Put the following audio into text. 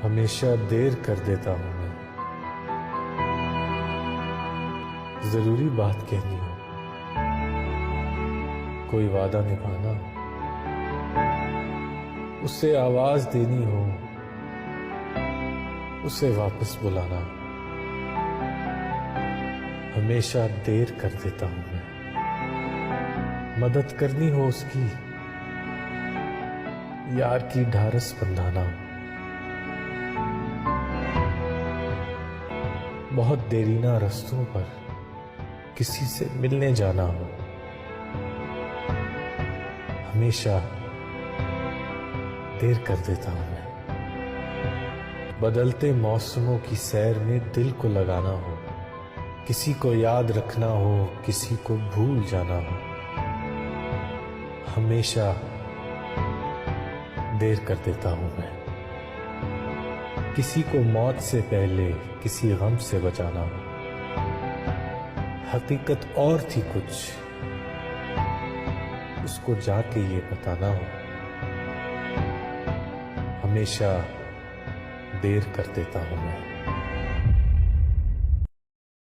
हमेशा देर कर देता हूं मैं। जरूरी बात कहनी हो, कोई वादा निभाना, उसे आवाज देनी हो, उसे वापस बुलाना, हमेशा देर कर देता हूं मैं। मदद करनी हो उसकी, यार की ढारस बंधाना, बहुत देरीना रास्तों पर किसी से मिलने जाना हो, हमेशा देर कर देता हूं मैं। बदलते मौसमों की सैर में दिल को लगाना हो, किसी को याद रखना हो, किसी को भूल जाना हो, हमेशा देर कर देता हूं मैं। किसी को मौत से पहले किसी गम से बचाना हो, हकीकत और थी कुछ, उसको जाके ये बताना हो, हमेशा देर कर देता हूं मैं।